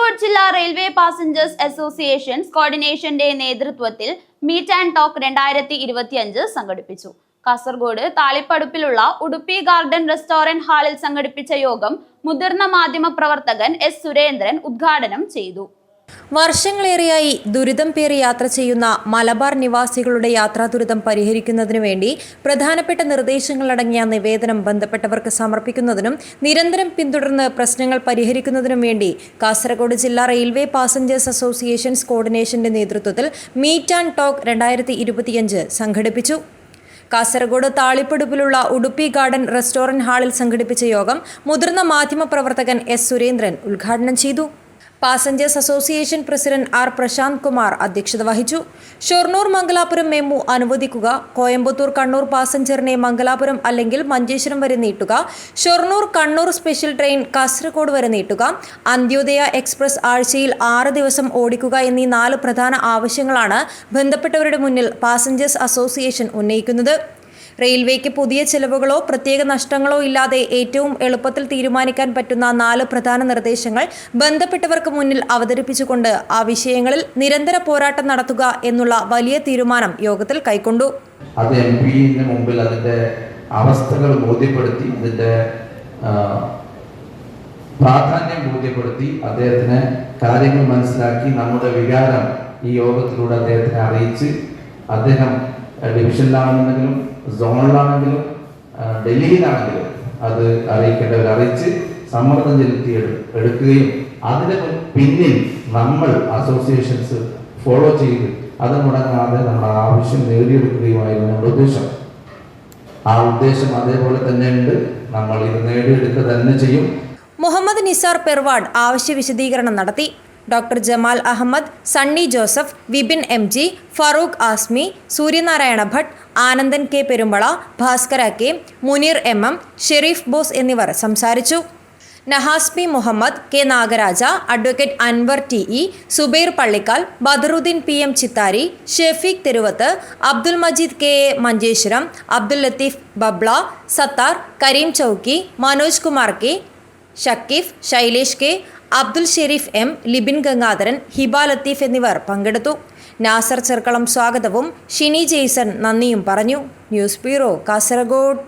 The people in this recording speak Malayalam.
കാസർഗോഡ് ജില്ലാ റെയിൽവേ പാസഞ്ചേഴ്സ് അസോസിയേഷൻസ് കോർഡിനേഷന്റെ നേതൃത്വത്തിൽ മീറ്റ് ആൻഡ് ടോക്ക് 2025 സംഘടിപ്പിച്ചു. കാസർഗോഡ് താളിപ്പടുപ്പിലുള്ള ഉടുപ്പി ഗാർഡൻ റെസ്റ്റോറന്റ് ഹാളിൽ സംഘടിപ്പിച്ച യോഗം മുതിർന്ന മാധ്യമ പ്രവർത്തകൻ എസ് സുരേന്ദ്രൻ ഉദ്ഘാടനം ചെയ്തു. വർഷങ്ങളേറെയായി ദുരിതം പേറി യാത്ര ചെയ്യുന്ന മലബാർ നിവാസികളുടെ യാത്രാ ദുരിതം പരിഹരിക്കുന്നതിനു വേണ്ടി പ്രധാനപ്പെട്ട നിർദ്ദേശങ്ങളടങ്ങിയ നിവേദനം ബന്ധപ്പെട്ടവർക്ക് സമർപ്പിക്കുന്നതിനും നിരന്തരം പിന്തുടർന്ന് പ്രശ്നങ്ങൾ പരിഹരിക്കുന്നതിനും വേണ്ടി കാസർഗോഡ് ജില്ലാ റെയിൽവേ പാസഞ്ചേഴ്സ് അസോസിയേഷൻസ് കോർഡിനേഷന്റെ നേതൃത്വത്തിൽ മീറ്റ് ആൻഡ് ടോക്ക് 2025 സംഘടിപ്പിച്ചു. കാസർഗോഡ് താളിപ്പടുപ്പിലുള്ള ഉടുപ്പി ഗാർഡൻ റെസ്റ്റോറന്റ് ഹാളിൽ സംഘടിപ്പിച്ച യോഗം മുതിർന്ന മാധ്യമ പ്രവർത്തകൻ എസ് സുരേന്ദ്രൻ ഉദ്ഘാടനം ചെയ്തു. Passengers association president R Prashanth Kumar അധ്യക്ഷത വഹിച്ചു. ഷൊർണൂർ മംഗലാപുരം മെമു അനുവദിക്കുക, കോയമ്പത്തൂർ കണ്ണൂർ പാസഞ്ചറിനെ മംഗലാപുരം അല്ലെങ്കിൽ മഞ്ചേശ്വരം വരെ നീട്ടുക, ഷൊർണൂർ കണ്ണൂർ സ്പെഷ്യൽ ട്രെയിൻ കാസർഗോഡ് വരെ നീട്ടുക, അന്ത്യോദയ എക്സ്പ്രസ് ആഴ്ചയിൽ 6 ദിവസം ഓടിക്കുക എന്നീ 4 പ്രധാന ആവശ്യങ്ങളാണ് ബന്ധപ്പെട്ടവരുടെ മുന്നിൽ പാസഞ്ചേഴ്സ് അസോസിയേഷൻ ഉന്നയിക്കുന്നത്. റെയിൽവേക്ക് പുതിയ ചെലവുകളോ പ്രത്യേക നഷ്ടങ്ങളോ ഇല്ലാതെ ഏറ്റവും എളുപ്പത്തിൽ തീരുമാനിക്കാൻ പറ്റുന്ന 4 പ്രധാന നിർദ്ദേശങ്ങൾ ബന്ധപ്പെട്ടവർക്ക് മുന്നിൽ അവതരിപ്പിച്ചുകൊണ്ട് ആ വിഷയങ്ങളിൽ നിരന്തര പോരാട്ടം നടത്തുക എന്നുള്ള വലിയ തീരുമാനം യോഗത്തിൽ കൈക്കൊണ്ടു. അത് എംപിന് മുമ്പിൽ അതിന്റെ അവസ്ഥകൾ ബോധ്യപ്പെടുത്തി, അതിന്റെ പ്രാധാന്യം ബോധ്യപ്പെടുത്തി, അദ്ദേഹത്തിന് കാര്യങ്ങൾ മനസ്സിലാക്കി നമ്മുടെ വികാരം ഈ യോഗത്തിലൂടെ അദ്ദേഹത്തിനെ അറിയിച്ച്, അദ്ദേഹം ഡിവിഷനിലാണെന്നെങ്കിലും സോണിലാണെങ്കിലും ഡൽഹിയിലാണെങ്കിലും അത് അറിയിക്കേണ്ടവർ അറിയിച്ച് സമ്മർദ്ദം ചെലുത്തി എടുക്കുകയും അതിന് പിന്നിൽ നമ്മൾ അസോസിയേഷൻസ് ഫോളോ ചെയ്ത് അത് മുടങ്ങാതെ നമ്മുടെ ആവശ്യം നേടിയെടുക്കുകയുമായിരുന്നു നമ്മുടെ ഉദ്ദേശം. ആ ഉദ്ദേശം അതേപോലെ തന്നെ ഉണ്ട്. നമ്മൾ ഇത് നേടിയെടുക്കുക തന്നെ ചെയ്യും. മുഹമ്മദ് നിസാർ പെർവാഡ് ആവശ്യ വിശദീകരണം നടത്തി. Doctor Jamal Ahmed, Sunny Joseph, Vipin MG, Farooq Azmi, Suryanarayana Bhat, Anandan K Perumbala, Bhaskara K, Muneer MM, Sharif Bose എന്നിവർ സംസാരിച്ചു. Nahasmi Muhammad, K Nagaraja, advocate Anwar TE, Subair Pallikkal, Badaruddin PM Chithari, Shafeeq Theruvath, Abdul Majeed KA Manjeshwaram, Abdul Latheef Babla, Sattar, Kareem Chowki, Manoj Kumar K, Shakeef, Shailesh K, Abdul Sharif M, Libin Gangadharan, Hiba Latheef എന്നിവർ പങ്കെടുത്തു. നാസർ ചെർക്കളം സ്വാഗതവും ഷിനി ജെയ്സൺ നന്ദിയും പറഞ്ഞു. News bureau, Kasaragod.